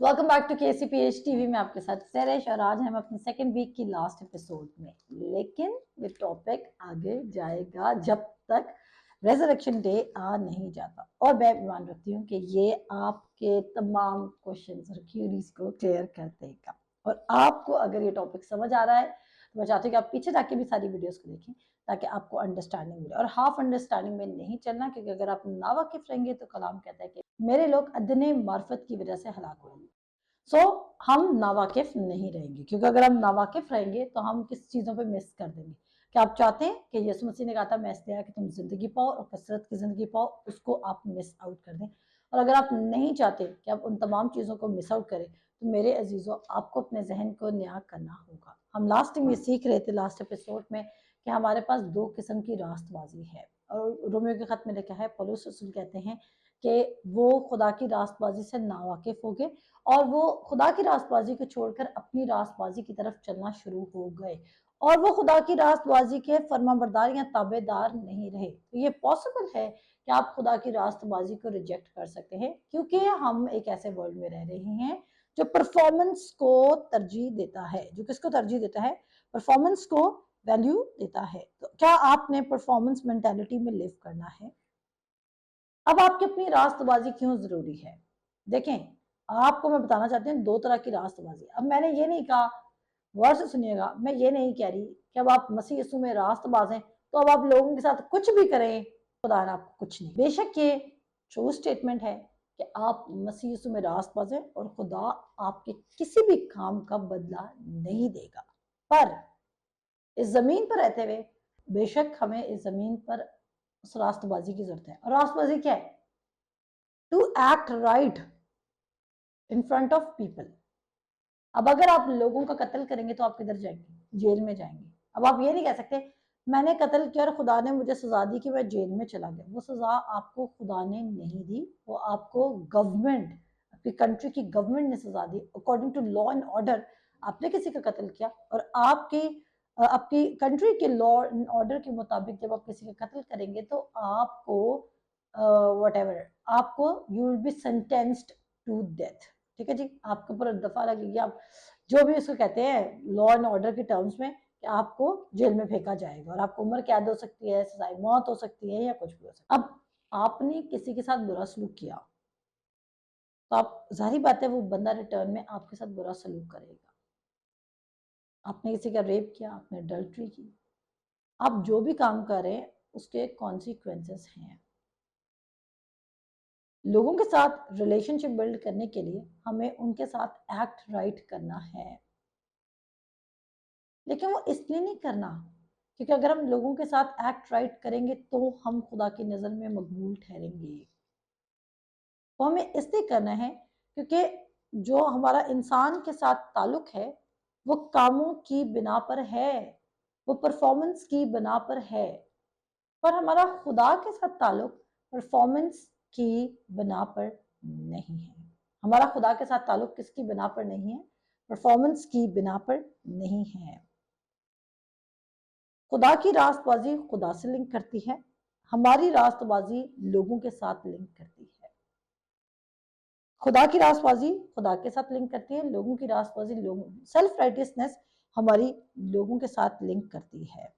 Welcome back to KCPH TV में आपके साथ सरेश और आज हम अपनी सेकेंड वीक की लास्ट एपिसोड में। लेकिन ये टॉपिक आगे जाएगा जब तक रेजरेक्शन डे आ नहीं जाता। और मैं मान रखती हूँ कि ये आपके तमाम क्वेश्चंस और क्यूरीज को क्लियर कर देगा। और आपको अगर ये टॉपिक समझ आ रहा है तो मैं चाहती हूँ कि आप पीछे जाके भी सारी वीडियोस को देखें ताकि आपको अंडरस्टैंडिंग मिले। और हाफ अंडरस्टैंडिंग में नहीं चलना, क्योंकि अगर आप नावाकिफ रहेंगे तो कलाम कहता है कि मेरे लोग अदने मार्फत की वजह से हलाक होंगे। हम नावाकिफ नहीं रहेंगे, क्योंकि अगर हम नावाकिफ रहेंगे तो हम किस चीज़ों पे मिस कर देंगे। क्या आप चाहते हैं कि यीशु मसीह ने कहा था मैं इसलिए आया कि तुम जिंदगी पाओ और कसरत की जिंदगी पाओ, उसको आप मिस आउट कर दें? और अगर आप नहीं चाहते कि आप उन तमाम चीज़ों को मिस आउट करें तो मेरे अजीज़ों, आपको अपने जहन को न्याय करना होगा। हम लास्ट में सीख रहे थे लास्ट एपिसोड में कि हमारे पास दो किस्म की रास्तबाजी है। और रोमियो के खत में लिखा है, पौलुस रसूल कहते हैं कि वो खुदा की रास्तबाजी से नावाकिफ हो गए और वो खुदा की रास्तबाजी को छोड़कर अपनी रास्तबाजी की तरफ चलना शुरू हो गए और वो खुदा की रास्तबाजी के फर्माबरदार या ताबेदार नहीं रहे। तो ये पॉसिबल है कि आप खुदा की रास्तबाजी को रिजेक्ट कर सकते हैं, क्योंकि हम एक ऐसे वर्ल्ड में रह रहे हैं जो परफॉर्मेंस को तरजीह देता है। जो किसको तरजीह देता है? परफॉर्मेंस को वैल्यू देता है। तो क्या आपने परफॉर्मेंस मेंटालिटी में लिव करना है? अब आपकी अपनी रास्तबाजी क्यों जरूरी है? देखें, आपको मैं बताना चाहती हूँ दो तरह की रास्तबाजी। अब मैंने ये नहीं कहा, गौर से सुनिएगा, मैं ये नहीं कह रही कि अब आप मसीह यीशु में रास्तबाज हैं तो अब आप लोगों के साथ कुछ भी करें, खुदा ने आपको कुछ नहीं। बेशक ये ट्रू स्टेटमेंट है कि आप मसीह यीशु में रास्तबाज हैं और खुदा आपके किसी भी काम का बदला नहीं देगा। पर इस जमीन पर रहते हुए बेशक हमें इस जमीन पर उस रास्तबाजी की जरूरत है। और रास्तबाजी क्या है? To act right in front of people. अब अगर आप लोगों का कत्ल करेंगे तो आप किधर जाएंगे? जेल में जाएंगे। अब आप ये नहीं कह सकते मैंने कत्ल किया और खुदा ने मुझे सजा दी कि मैं जेल में चला गया। वो सजा आपको खुदा ने नहीं दी, वो आपको गवर्नमेंट, आपकी कंट्री की गवर्नमेंट ने सजा दी। According to law and order आपने किसी का कत्ल किया और आपकी कंट्री के लॉ एंड ऑर्डर के मुताबिक जब आप किसी का कत्ल करेंगे तो आपको whatever, आपको you will be sentenced to death. ठीक है जी, आपके ऊपर दफा लगेगी। आप जो भी उसको कहते हैं लॉ एंड ऑर्डर के टर्म्स में कि आपको जेल में फेंका जाएगा और आपको उम्र कैद हो सकती है, सजाए मौत हो सकती है या कुछ भी हो सकता है। अब आपने किसी के साथ बुरा सलूक किया तो आप, जाहिर बात है, वो बंदा रिटर्न में आपके साथ बुरा सलूक करेगा। आपने किसी का रेप किया, आपने अडल्ट्री की, आप जो भी काम कर रहे हैं उसके कॉन्सिक्वेंसेस हैं। लोगों के साथ रिलेशनशिप बिल्ड करने के लिए हमें उनके साथ एक्ट राइट करना है, लेकिन वो इसलिए नहीं करना क्योंकि अगर हम लोगों के साथ एक्ट राइट करेंगे तो हम खुदा की नज़र में मकबूल ठहरेंगे। वो हमें इसलिए करना है क्योंकि जो हमारा इंसान के साथ ताल्लुक है वो कामों की बिना पर है, वो परफॉर्मेंस की बिना पर है। पर हमारा खुदा के साथ ताल्लुक परफॉर्मेंस की बिना पर नहीं है। हमारा खुदा के साथ ताल्लुक किसकी बिना पर नहीं है? परफॉर्मेंस की बिना पर नहीं है। खुदा की रास्तबाजी खुदा से लिंक करती है, हमारी रास्तबाजी लोगों के साथ लिंक करती है। खुदा की रास्तबाजी खुदा के साथ लिंक करती है, लोगों की रास्तबाजी लोगों, सेल्फ राइटियसनेस हमारी लोगों के साथ लिंक करती है।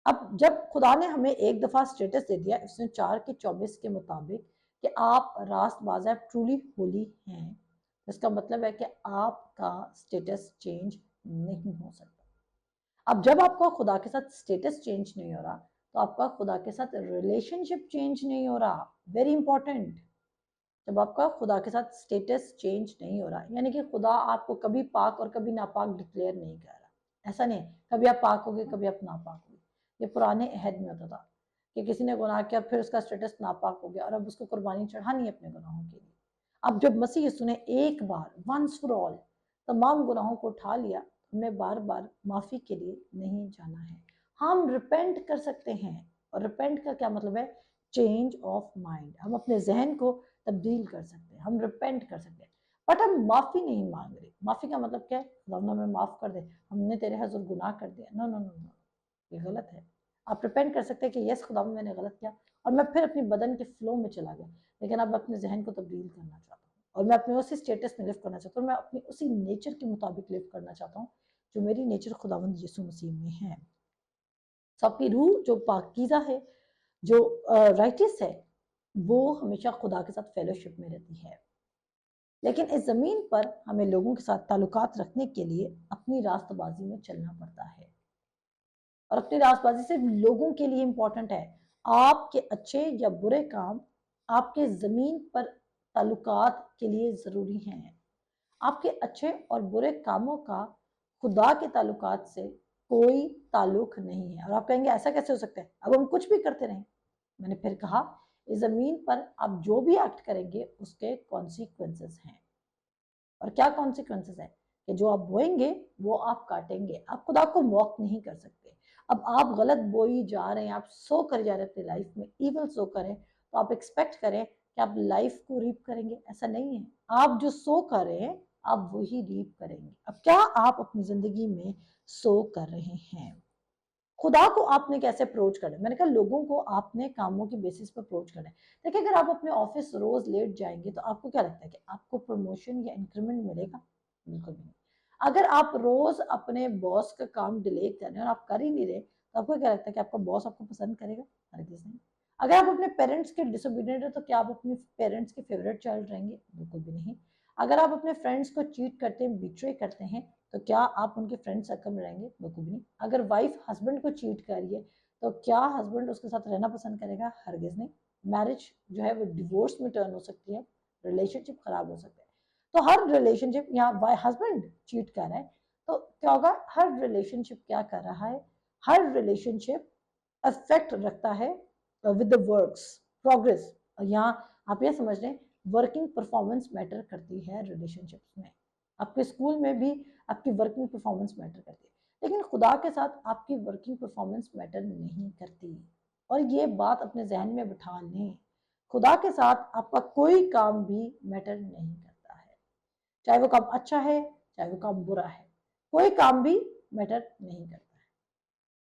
अब जब खुदा ने हमें एक दफा स्टेटस दे दिया इसने 4:24 के मुताबिक कि आप रास्तबाज, आप ट्रूली होली हैं, इसका मतलब है कि आपका स्टेटस चेंज नहीं हो सकता। अब जब आपका खुदा के साथ स्टेटस चेंज नहीं हो रहा तो आपका खुदा के साथ रिलेशनशिप चेंज नहीं हो रहा। Very important. जब आपका खुदा के साथ स्टेटस चेंज नहीं हो रहा, यानी कि खुदा आपको कभी पाक और कभी नापाक डिक्लेयर नहीं कर रहा। ऐसा नहीं, कभी आप पाक होगे कभी आप नापाक होगे। ये पुराने अहद में होता था कि किसी ने गुनाह किया फिर उसका स्टेटस नापाक हो गया और अब उसको कुर्बानी चढ़ानी है अपने गुनाहों के लिए। अब जब मसीह यीशु ने एक बार वंस फॉर ऑल तमाम गुनाहों को उठा लिया, हमने बार बार माफी के लिए नहीं जाना है। हम रिपेंट कर सकते हैं, और रिपेंट का क्या मतलब है? Change of mind. हम अपने जहन को तब्दील कर सकते हैं, हम रिपेंट कर सकते हैं, बट हम माफी नहीं मांग रहे। माफी का मतलब क्या है? खुदा हमें माफ कर दे, हमने तेरे हजूर गुनाह कर दिया। नो नो नो नो, ये गलत है। आप रिपेंट कर सकते हैं कि यस खुदा मैंने गलत किया और मैं फिर अपनी बदन के फ्लो में चला गया, लेकिन अब अपने जहन को तब्दील करना चाहता हूँ और मैं अपने उसी स्टेटस में लिव करना चाहता हूँ, मैं अपनी उसी नेचर के मुताबिक लिव करना चाहता हूँ जो मेरी नेचर खुदावंद यीशु मसीह में है। सबकी रूह जो पाकीज़ा है, जो राइटियस है, वो हमेशा खुदा के साथ फेलोशिप में रहती है। लेकिन इस ज़मीन पर हमें लोगों के साथ ताल्लुकात रखने के लिए अपनी रास्तबाजी में चलना पड़ता है, और अपनी रास्तबाजी सिर्फ लोगों के लिए इम्पोर्टेंट है। आपके अच्छे या बुरे काम आपके ज़मीन पर ताल्लुकात के लिए ज़रूरी हैं। आपके अच्छे और बुरे कामों का खुदा के ताल्लुकात से कोई ताल्लुक नहीं है। और आप कहेंगे ऐसा कैसे हो सकता है, अब हम कुछ भी करते रहें। मैंने फिर कहा, इस ज़मीन पर आप जो भी एक्ट करेंगे उसके कॉन्सिक्वेंसेस हैं। और क्या कॉन्सिक्वेंसेस है कि जो आप बोएंगे वो आप काटेंगे। आप खुदा को मॉक नहीं कर सकते। अब आप गलत बोई जा रहे हैं, आप सो कर जा रहे हैं अपनी लाइफ में, इवल सो करें, तो आप एक्सपेक्ट करें कि आप लाइफ को रीप करेंगे, ऐसा नहीं है। आप जो सो कर रहे हैं आप वही रीप करेंगे। अब क्या आप अपनी जिंदगी में सो कर रहे हैं? खुदा को आपने कैसे अप्रोच करना है? मैंने कहा लोगों को आपने कामों की बेसिस पर अप्रोच करना है। देखिए, अगर आप अपने ऑफिस रोज लेट जाएंगे तो आपको क्या लगता है कि आपको प्रमोशन या इंक्रीमेंट मिलेगा? बिल्कुल भी नहीं। अगर आप रोज अपने बॉस का काम डिले कर रहे हैं और आप कर ही नहीं रहे तो आपको क्या लगता है कि आपका बॉस आपको पसंद करेगा? हरगिज नहीं। अगर आप अपने पेरेंट्स के डिसोबीडिएंट है तो क्या आप अपने पेरेंट्स के फेवरेट चाइल्ड रहेंगे? बिल्कुल भी नहीं। अगर आप अपने फ्रेंड्स को चीट करते हैं, बिट्रे करते हैं, तो क्या आप उनके फ्रेंड सर्कल में रहेंगे? बिल्कुल भी नहीं। अगर वाइफ हस्बैंड को चीट कर रही है तो क्या हस्बैंड उसके साथ रहना पसंद करेगा? हरगिज नहीं। मैरिज जो है वो डिवोर्स में टर्न हो सकती है, रिलेशनशिप खराब हो सकता है। तो हर रिलेशनशिप, यहाँ हस्बैंड चीट कर रहा है तो क्या होगा? हर रिलेशनशिप क्या कर रहा है? हर रिलेशनशिप अफेक्ट रखता है विद द वर्क्स प्रोग्रेस। यहाँ आप ये समझ लें, वर्किंग परफॉर्मेंस मैटर करती है रिलेशनशिप्स में। आपके स्कूल में भी आपकी वर्किंग परफॉर्मेंस मैटर करती है, लेकिन खुदा के साथ आपकी वर्किंग परफॉर्मेंस मैटर नहीं करती। और ये बात अपने जहन में बिठा लें, खुदा के साथ आपका कोई काम भी मैटर नहीं करता है। चाहे वो काम अच्छा है, चाहे वो काम बुरा है, कोई काम भी मैटर नहीं करता है।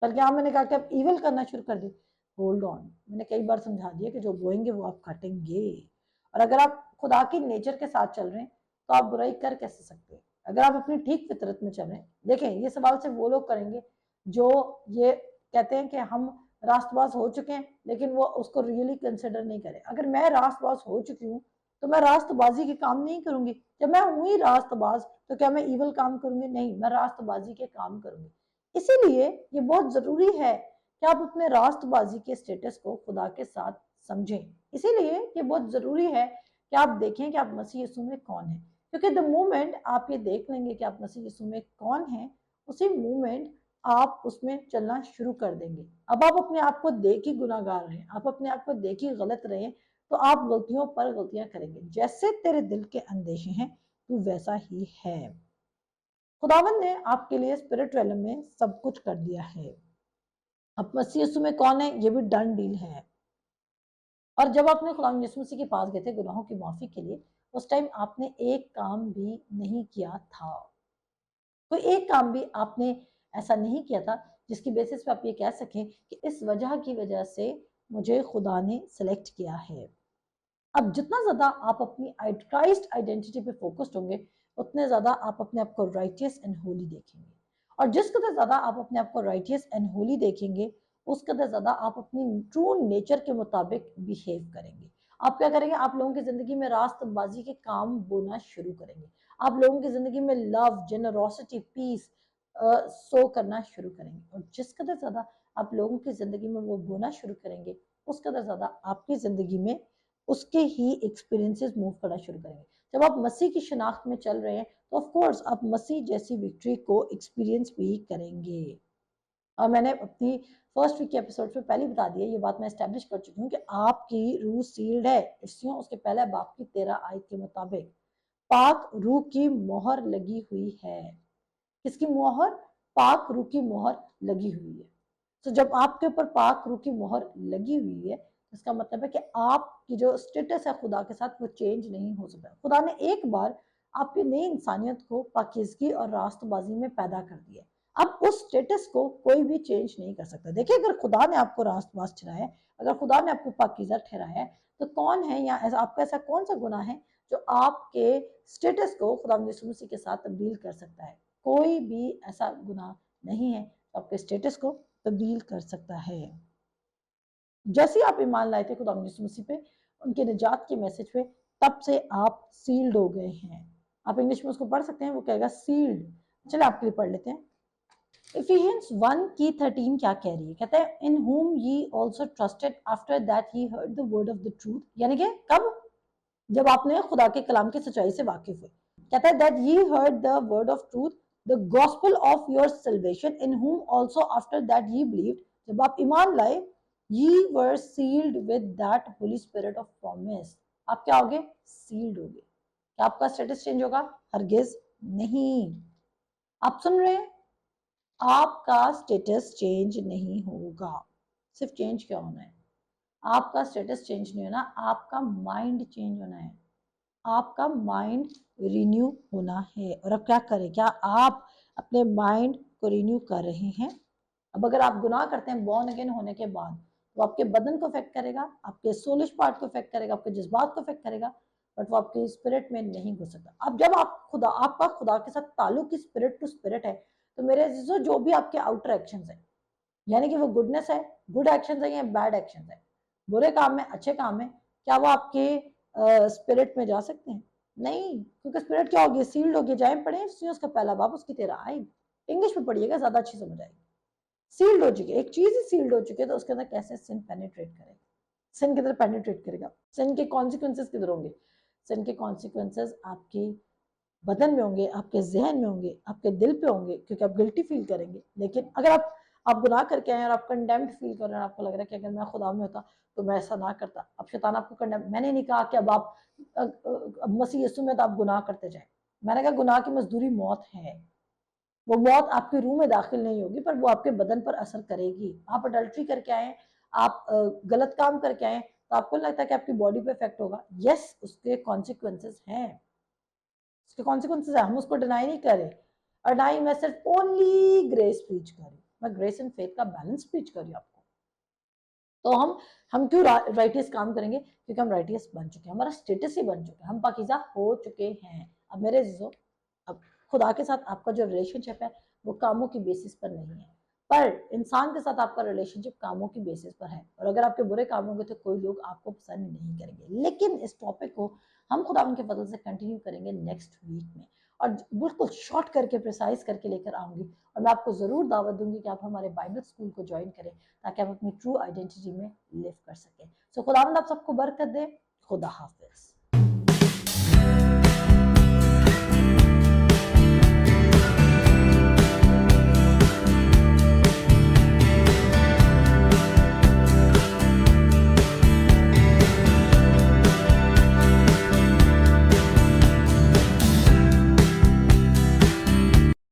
पर क्या मैंने कहा कि आप इविल करना शुरू कर दी? होल्ड ऑन, मैंने कई बार समझा दिया कि जो बोएंगे वो आप काटेंगे। और अगर आप खुदा की नेचर के साथ चल रहे हैं तो आप बुराई कर कैसे सकते हैं? अगर आप अपनी ठीक फितरत में चल रहे हैं। देखें, ये सवाल सिर्फ वो लोग करेंगे जो ये कहते हैं कि हम रास्तबाज हो चुके हैं लेकिन वो उसको रियली कंसिडर नहीं करें। अगर मैं रास्तबाज हो चुकी हूँ तो मैं रास्तबाजी के काम नहीं करूंगी। जब मैं हुई रास्तबाज तो क्या मैं इवल काम करूंगी? नहीं, मैं रास्तबाजी के काम करूंगी। इसीलिए ये बहुत जरूरी है कि आप अपने रास्तबाजी के स्टेटस को खुदा के साथ समझें। इसीलिए ये बहुत जरूरी है कि आप देखें कि आप मसीह यीशु में कौन है, क्योंकि द मोमेंट आप ये देख लेंगे कि आप मसीह यीशु में कौन है, उसी मोमेंट आप उसमें चलना शुरू कर देंगे। अब आप अपने आप को देख ही गुनाहगार रहे, आप अपने आप को देख ही गलत रहे, तो आप गलतियों पर गलतियां करेंगे। जैसे तेरे दिल के अंदेशे हैं तू वैसा ही है। खुदावन ने आपके लिए स्पिरिट रेलम में सब कुछ कर दिया है। अब मसीह यीशु में कौन है ये भी डन डील है। और जब आपने खुदा यीशु मसीह के पास गए थे गुनाहों की माफी के लिए, उस टाइम आपने एक काम भी नहीं किया था। कोई एक काम भी आपने ऐसा नहीं किया था जिसकी बेसिस पे आप ये कह सकें कि इस वजह की वजह से मुझे खुदा ने सेलेक्ट किया है। अब जितना ज्यादा आप अपनी क्राइस्ट आइडेंटिटी पे फोकस्ड होंगे उतने ज्यादा आप अपने आप को राइटियस एंड होली देखेंगे। और जिस कदर ज्यादा आप अपने आप को राइटियस एंड होली देखेंगे उस कदर ज्यादा आप अपनी ट्रू नेचर के मुताबिक बिहेव करेंगे। आप क्या करेंगे? आप लोगों की जिंदगी में रास्तबाजी के काम बोना शुरू करेंगे। आप लोगों की जिंदगी में लव, जेनरोसिटी, पीस सो करना शुरू करेंगे। और जिस कदर ज्यादा आप लोगों की जिंदगी में वो बोना शुरू करेंगे उस कदर ज्यादा आपकी जिंदगी में उसके ही एक्सपीरियंसेस मूव करना शुरू करेंगे। जब आप मसीह की शनाख्त में चल रहे हैं तो ऑफ कोर्स आप मसीह जैसी विक्ट्री को एक्सपीरियंस भी करेंगे। और मैंने अपनी फर्स्ट वीक के एपिसोड में पहले बता दिया, ये बात मैं एस्टेब्लिश कर चुकी हूँ कि आपकी रूह सील्ड है। इसलिए उसके पहले बाप की 13 आयत के मुताबिक पाक रूह की मोहर लगी हुई है। किसकी मोहर? पाक रूह की मोहर लगी हुई है। तो जब आपके ऊपर पाक रूह की मोहर लगी हुई है इसका मतलब है कि आपकी जो स्टेटस है खुदा के साथ वो चेंज नहीं हो सकता। खुदा ने एक बार आपकी नई इंसानियत को पाकीज़गी और रास्तबाजी में पैदा कर दिया। अब उस स्टेटस को कोई भी चेंज नहीं कर सकता। देखिए, अगर खुदा ने आपको रास्तबाज ठहराया है, अगर खुदा ने आपको पाकीज़ा ठहराया है, तो कौन है या ऐसा आपका ऐसा कौन सा गुनाह है जो आपके स्टेटस को खुदा यीशु मसीह के साथ तब्दील कर सकता है। कोई भी ऐसा गुनाह नहीं है जो आपके स्टेटस को तब्दील कर सकता है। जैसे आप ईमान लाए थे खुदा यीशु मसीह पे, उनके निजात के मैसेज पे, तब से आप सील्ड हो गए हैं। आप इंग्लिश में उसको पढ़ सकते हैं, वो कहेगा सील्ड। चलिए आपके लिए पढ़ लेते हैं। इफिशियंस 1 की 13 क्या कह रही है? कहते हैं इन whom ye also trusted after that ye heard the word of the truth, यानी कि कब? जब आपने खुदा के कलाम की सच्चाई से वाकिफ हुए। कहता है that ye heard the word of truth, the gospel of your salvation, in whom also after that ye believed, जब आप ईमान लाए, ye were sealed with that holy spirit of promise। आप क्या होगे? सील्ड होगे। क्या आपका स्टेटस चेंज होगा? हरगिज नहीं। आप सुन रहे हैं? आपका स्टेटस चेंज नहीं होगा। सिर्फ चेंज क्या होना है? आपका स्टेटस चेंज नहीं होना, आपका माइंड चेंज होना है। आपका माइंड रिन्यू होना है। और अब क्या करें? क्या आप अपने माइंड को रिन्यू कर रहे हैं? अब अगर आप गुनाह करते हैं बॉर्न अगेन होने के बाद, तो आपके बदन को इफेक्ट करेगा, आपके सोलिश पार्ट को इफेक्ट करेगा, आपके जज्बात को इफेक्ट करेगा, बट वो आपके स्पिरिट में नहीं घुस सकता। अब जब आपका खुदा के साथ ताल्लुक स्पिरिट टू स्पिरिट है, तो मेरे अजीजों जो भी आपके आउटर एक्शंस है, यानी कि वो गुडनेस है, गुड एक्शंस है या बैड एक्शंस है, बुरे काम में, अच्छे काम में, क्या वो आपके स्पिरिट में जा सकते हैं? नहीं, क्योंकि स्पिरिट क्या होगी? सील्ड होगी। जाए पढ़े उसका पहला बाब उसकी 13 आयत, इंग्लिश में पढ़िएगा, ज्यादा अच्छी समझ आएगी। सील्ड हो चुकी है, एक चीज ही सील्ड हो चुकी है, तो उसके अंदर कैसे सिन पेनिट्रेट करेगा? सिन किधर पेनिट्रेट करेगा? सिन के कॉन्सिक्वेंसेस किधर होंगे? सिन के कॉन्सिक्वेंसेस आपके बदन में होंगे, आपके जहन में होंगे, आपके दिल पे होंगे, क्योंकि आप गिल्टी फील करेंगे। लेकिन अगर आप गुनाह करके आए और आप कंडेम्ड फील कर रहे हैं, आपको लग रहा है कि अगर मैं खुदा में होता तो मैं ऐसा ना करता। अब शैतान आपको कंडेम, मैंने नहीं कहा कि अब आप मसीह यीशु में तो आप गुनाह करते जाए। मैंने कहा गुनाह की मजदूरी मौत है। वो मौत आपके रूह में दाखिल नहीं होगी, पर वो आपके बदन पर असर करेगी। आप अडल्ट्री करके आए, आप गलत काम करके आए, तो आपको लगता है कि आपकी बॉडी पे इफेक्ट होगा। यस, उसके कॉन्सिक्वेंसेस हैं, उसके कॉन्सिक्वेंसेस है, हम उसको डिनाई नहीं कर रहे। और ना ही मैं सिर्फ ओनली ग्रेस प्रीच कर रही हूँ, मैं ग्रेस एंड फेथ का बैलेंस प्रीच कर रही हूँ आपको। तो हम क्यों राइटियस काम करेंगे? क्योंकि हम राइटियस बन चुके हैं, हमारा स्टेटस ही बन चुका है, हम पाकीज़ा हो चुके हैं। अब मेरे अजीजों, अब खुदा के साथ आपका जो रिलेशनशिप है वो कामों की बेसिस पर नहीं है, पर इंसान के साथ आपका रिलेशनशिप कामों की बेसिस पर है। और अगर आपके बुरे काम होंगे तो कोई लोग आपको पसंद नहीं करेंगे। लेकिन इस टॉपिक को हम खुदा उनके फजल से कंटिन्यू करेंगे नेक्स्ट वीक में, और बिल्कुल शॉर्ट करके प्रिसाइज करके लेकर आऊंगी। और मैं आपको ज़रूर दावत दूंगी कि आप हमारे बाइबल स्कूल को ज्वाइन करें, ताकि आप अपनी ट्रू आइडेंटिटी में लिव कर सकें। सो खुदावंद आप सबको बरकत दे। खुदा हाफिज।